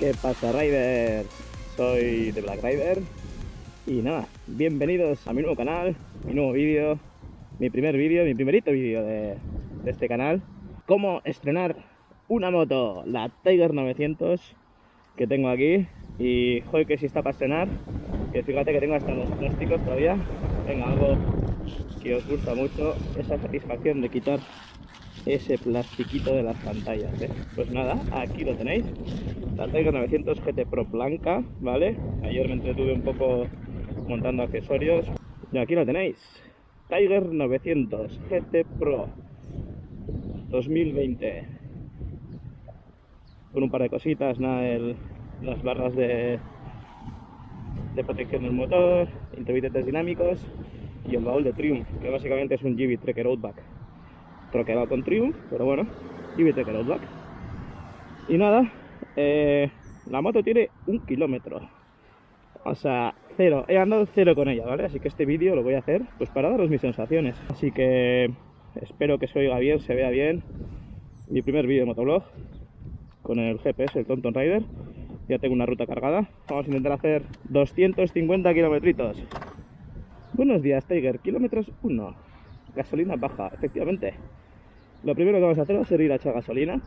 ¿Qué pasa, Riders? Soy de Black Rider y nada, bienvenidos a mi nuevo canal, mi nuevo vídeo, mi primerito vídeo de este canal. Cómo estrenar una moto, la Tiger 900 que tengo aquí. Y joder, que si está para estrenar, que fíjate que tengo hasta los plásticos todavía. Venga, algo que os gusta mucho, esa satisfacción de quitar ese plastiquito de las pantallas, ¿eh? Pues nada, aquí lo tenéis, la Tiger 900 GT Pro blanca, ¿vale? Ayer me entretuve un poco montando accesorios y aquí lo tenéis, Tiger 900 GT Pro 2020, con un par de cositas, nada, las barras de protección del motor, intermitentes dinámicos y el baúl de Triumph, que básicamente es un GB Trekker Outback troquelado con Triumph, pero bueno, GB Trekker Outback. Y nada, la moto tiene 1 kilómetro, o sea, cero, he andado cero con ella, ¿vale? Así que este vídeo lo voy a hacer pues para daros mis sensaciones, así que espero que se oiga bien, se vea bien. Mi primer vídeo de motovlog con el GPS, el TomTom Rider. Ya tengo una ruta cargada, vamos a intentar hacer 250 kilometritos. Buenos días, Tiger, kilómetros 1, gasolina baja, efectivamente. Lo primero que vamos a hacer va a ser ir a echar gasolina,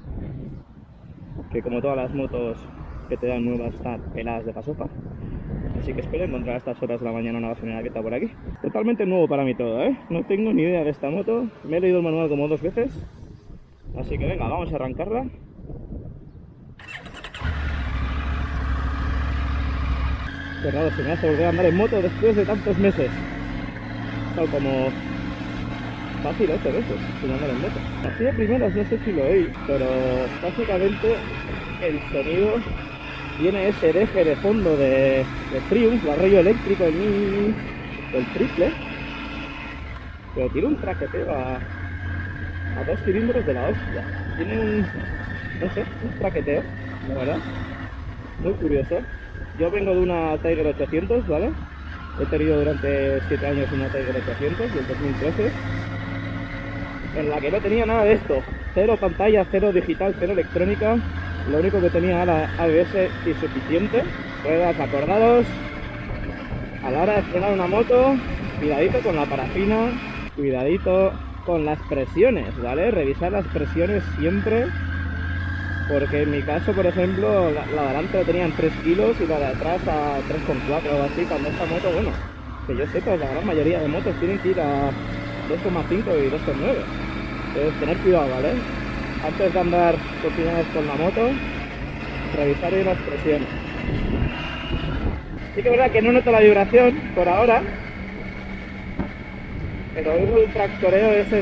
que como todas las motos que te dan nuevas están peladas de gasofa, así que espero encontrar a estas horas de la mañana una gasolinera que está por aquí. Totalmente nuevo para mí todo, ¿eh? No tengo ni idea de esta moto, me he leído el manual como 2 veces, así que venga, vamos a arrancarla. Qué raro se me hace volver a andar en moto después de tantos meses. Tal como fácil 8 veces sin andar en moto. Así de primeras no sé si lo oí, pero básicamente el sonido tiene ese deje de fondo de Triumph, el rollo eléctrico del triple, pero tiene un traqueteo a 2 cilindros de la hostia. Tiene un, no sé, un traqueteo, la verdad, muy curioso. Yo vengo de una Tiger 800, ¿vale? He tenido durante 7 años una Tiger 800 del 2013, en la que no tenía nada de esto. Cero pantalla, cero digital, cero electrónica. Lo único que tenía era ABS y suficiente. Ruedas acordados. A la hora de frenar una moto, cuidadito con la parafina, cuidadito con las presiones, ¿vale? Revisar las presiones siempre. Porque en mi caso, por ejemplo, la de adelante lo tenía en 3 kilos y la de atrás a 3,4 o algo así, cuando esta moto, bueno, que yo sepa, la gran mayoría de motos tienen que ir a 2,5 y 2,9. Entonces, tener cuidado, ¿vale? Antes de andar continuados con la moto, revisar bien las presiones. Sí que es verdad que no noto la vibración por ahora, pero oigo el tractoreo ese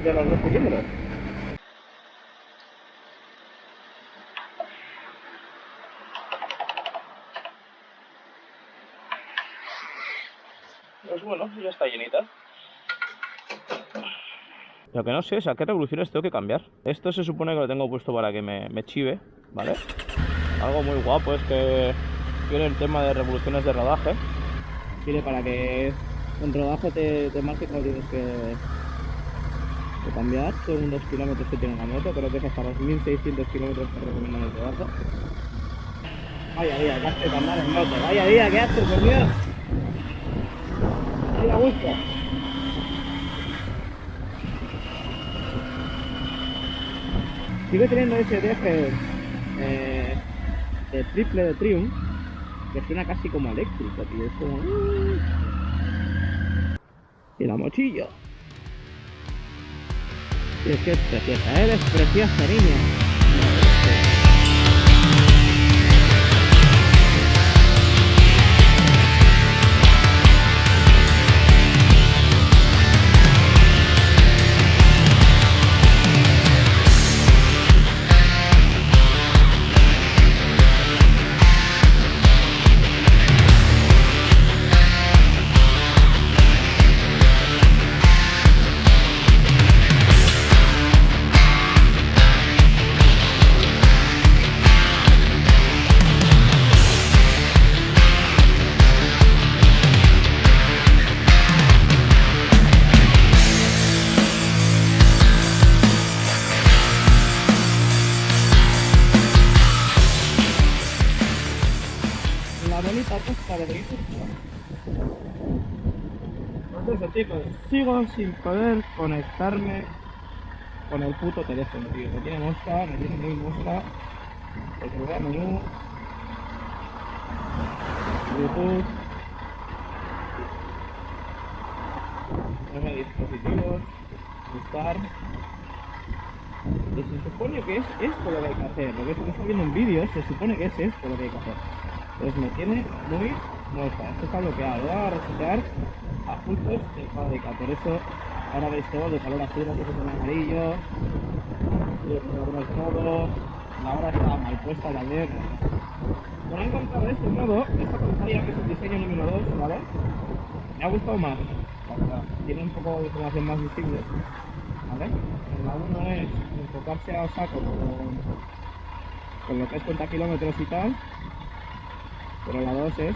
de los 2 cilindros. Pues bueno, ya está llenita. Lo que no sé es a qué revoluciones tengo que cambiar. Esto se supone que lo tengo puesto para que me chive, ¿vale? Algo muy guapo es que tiene el tema de revoluciones de rodaje. Tiene para que en rodaje te marque cómo tienes que cambiar según los kilómetros que tiene la moto. Creo que es hasta los 1600 kilómetros que recomiendan el rodaje. Vaya día, qué haces andar en moto. Vaya día, qué haces, por Dios. Muy a gusto. Sigo teniendo ese deje de triple de Triumph que suena casi como eléctrico, tío. Es como... Y la mochilla. Y es que es preciosa, eres preciosa, niña. puta de gris. Pues eso, chicos, sigo sin poder conectarme con el puto teléfono, tío. Me tiene mosca, me tiene muy mosca. Porque voy a menú, YouTube, nueve dispositivos, buscar. Y se supone que es esto lo que hay que hacer. Lo que estoy viendo en vídeos, se supone que es esto lo que hay que hacer. Pues me tiene muy mosca. Esto está bloqueado. Voy a resetear ajustes de fábrica. Por eso ahora veis todo de color azul, que se pone amarillo. Y algunos modos. La hora está mal puesta también. Bueno, he encontrado este modo, esta pantalla que es el diseño número 2, ¿vale? Me ha gustado más, la verdad. Tiene un poco de información más visible, ¿vale? La 1 es enfocarse a saco con lo que es cuenta kilómetros y tal, pero la 2 es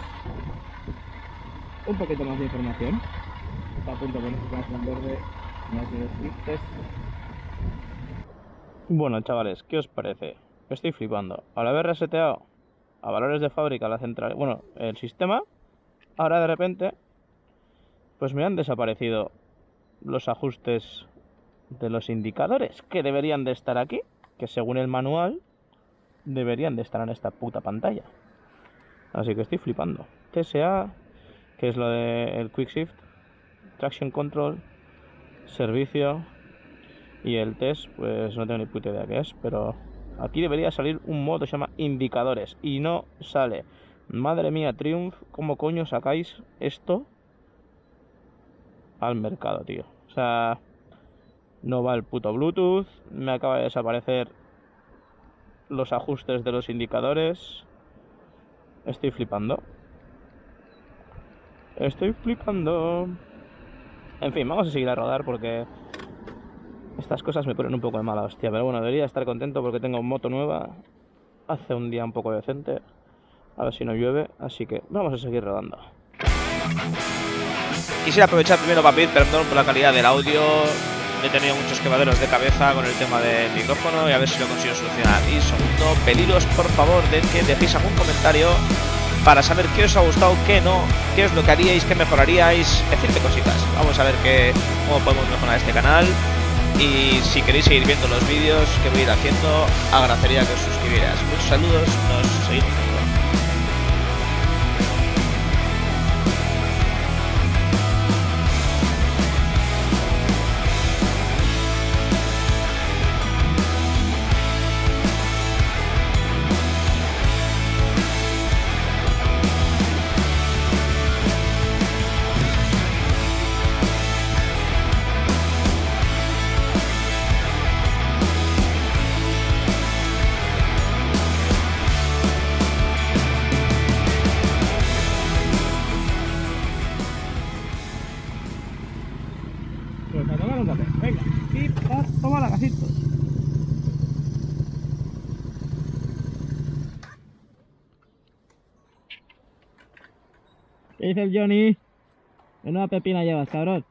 un poquito más de información. Está a punto de ponerse en verde, más de scripts. Bueno, chavales, ¿qué os parece? Estoy flipando. Al haber reseteado a valores de fábrica la central, bueno, el sistema, ahora de repente pues me han desaparecido los ajustes de los indicadores que deberían de estar aquí, que según el manual deberían de estar en esta puta pantalla. Así que estoy flipando. TSA, que es lo del Quick Shift, Traction Control, servicio, y el test, pues no tengo ni puta idea qué es, pero aquí debería salir un modo que se llama indicadores y no sale. Madre mía, Triumph, ¿cómo coño sacáis esto al mercado, tío? O sea, no va el puto Bluetooth, me acaba de desaparecer los ajustes de los indicadores. Estoy flipando. Estoy flipando. En fin, vamos a seguir a rodar porque estas cosas me ponen un poco de mala hostia. Pero bueno, debería estar contento porque tengo moto nueva. Hace un día un poco decente. A ver si no llueve. Así que vamos a seguir rodando. Quisiera aprovechar primero para pedir perdón por la calidad del audio. He tenido muchos quebraderos de cabeza con el tema del micrófono y a ver si lo consigo solucionar. Y segundo, pediros por favor de que dejéis algún comentario para saber qué os ha gustado, qué no, qué es lo que haríais, qué mejoraríais, decirme cositas. Vamos a ver cómo podemos mejorar este canal. Y si queréis seguir viendo los vídeos que voy a ir haciendo, agradecería que os suscribierais. Muchos saludos, nos seguimos viendo. Pues a tomar un café, venga, y toma la casito. ¿Qué dice el Johnny? Menuda pepina llevas, cabrón.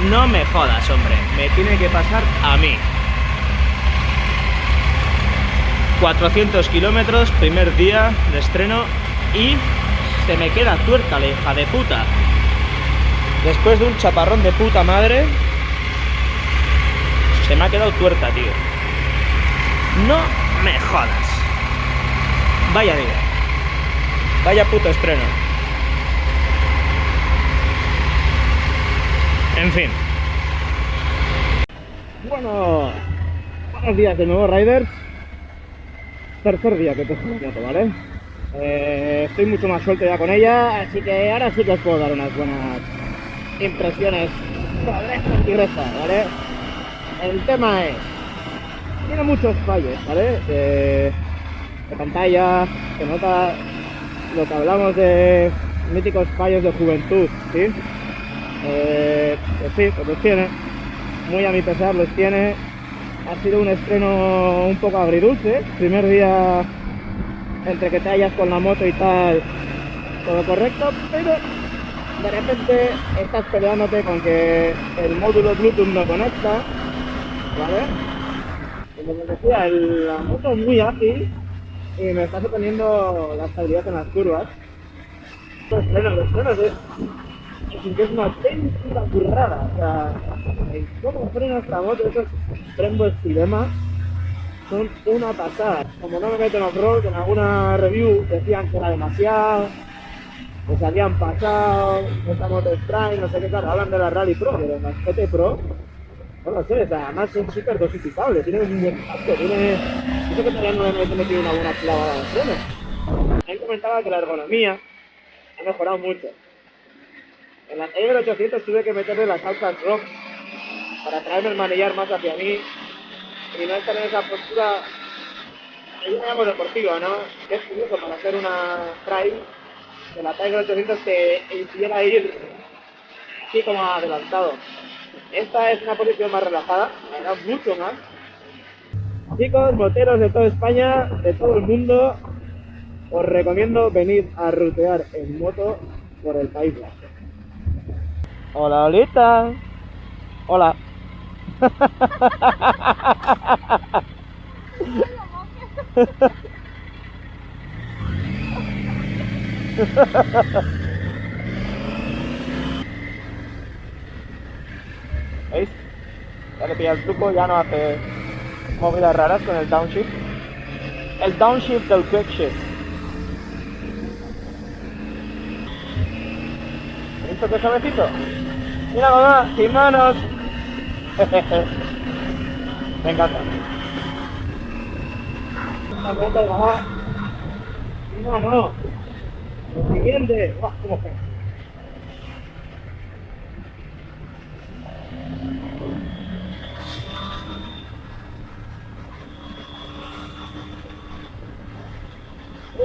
No me jodas, hombre, me tiene que pasar a mí. 400 kilómetros, primer día de estreno y se me queda tuerta la hija de puta. Después de un chaparrón de puta madre, se me ha quedado tuerta, tío. No me jodas. Vaya día. Vaya puto estreno. En fin. Bueno, buenos días de nuevo, Riders. Tercer día que te la moto, ¿vale? Estoy mucho más suelto ya con ella, así que ahora sí que os puedo dar unas buenas impresiones sobre esta tigresa, ¿vale? El tema es, tiene muchos fallos, ¿vale? De pantalla, se nota lo que hablamos de míticos fallos de juventud, ¿sí? Pues sí, pues los tiene, muy a mi pesar los tiene. Ha sido un estreno un poco agridulce, primer día entre que te hallas con la moto y tal, todo correcto, pero de repente estás peleándote con que el módulo Bluetooth no conecta, ¿vale? Como os decía, la moto es muy ágil y me está sorprendiendo la estabilidad en las curvas. Los frenos es una auténtica currada, o sea, cómo frena esta moto, esos Brembo Stilema son una pasada. Como no me meto en off-road, en alguna review decían que era demasiado, que se habían pasado, esta moto es Prime, no sé qué, claro, hablan de la Rally Pro, pero en la GT Pro, no lo sé, o sea, además es súper dosificable, tiene un buen impacto, tiene... Eso que todavía no le he metido una buena clavada de freno. Él comentaba que la ergonomía ha mejorado mucho. En la Tiger 800 tuve que meterle las altas rock para traerme el manillar más hacia mí y no estar en esa postura, yo me llamo deportiva, ¿no? Que es curioso para hacer una trail de la Tiger 800 te hiciera ir así como adelantado. Esta es una posición más relajada, me da mucho más. Chicos, moteros de toda España, de todo el mundo, os recomiendo venir a rutear en moto por el País Vasco. Hola, Olita. Hola. ¿Veis? Ya le pilla el truco, ya no hace movidas raras con el downshift. El downshift del quickshift. ¿Listo qué suavecito? Mira mamá, sin manos. Me encanta. Una pregunta de mamá. No, no. Lo siguiente. ¡Buah, cómo fue!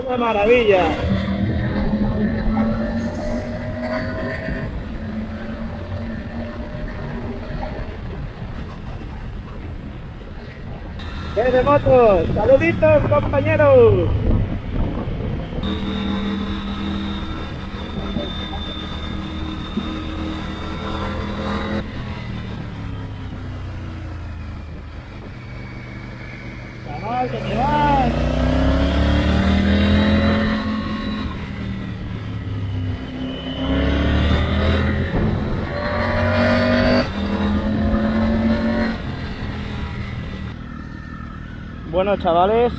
¡Una maravilla! ¡Qué de motos! ¡Saluditos, compañeros! ¡Chaval, que te vas! Bueno, chavales,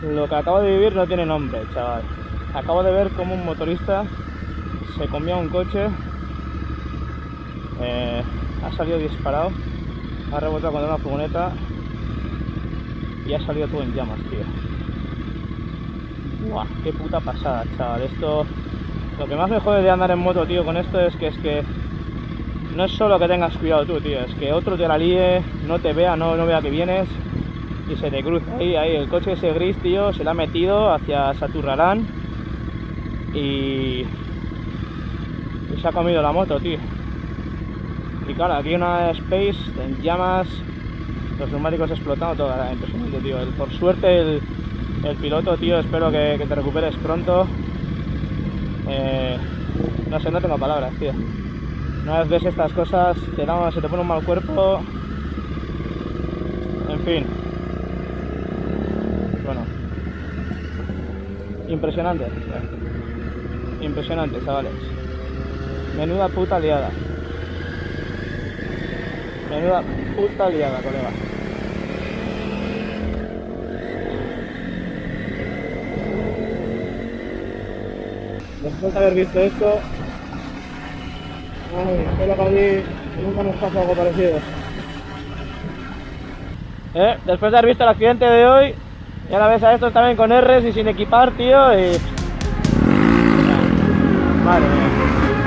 lo que acabo de vivir no tiene nombre, chaval. Acabo de ver cómo un motorista se comía un coche, ha salido disparado, ha rebotado contra una furgoneta y ha salido todo en llamas, tío. Buah, qué puta pasada, chaval. Esto, lo que más me jode de andar en moto, tío, con esto es que no es solo que tengas cuidado tú, tío, es que otro te la líe, no te vea, no vea que vienes y se te cruza ahí, el coche ese gris, tío, se le ha metido hacia Saturralán y se ha comido la moto, tío. Y claro, aquí una Space en llamas, los neumáticos explotando, todo, impresionante, tío. Por suerte el piloto, tío, espero que te recuperes pronto. No sé, no tengo palabras, tío. Una vez ves estas cosas, se te pone un mal cuerpo. En fin. Bueno. Impresionante. Impresionante, chavales. Menuda puta liada. Menuda puta liada, colega. Después de haber visto esto, espero que allí nunca nos pasa algo parecido. Después de haber visto el accidente de hoy, Y ahora ves a estos también con Rs y sin equipar, tío, y... Madre mía.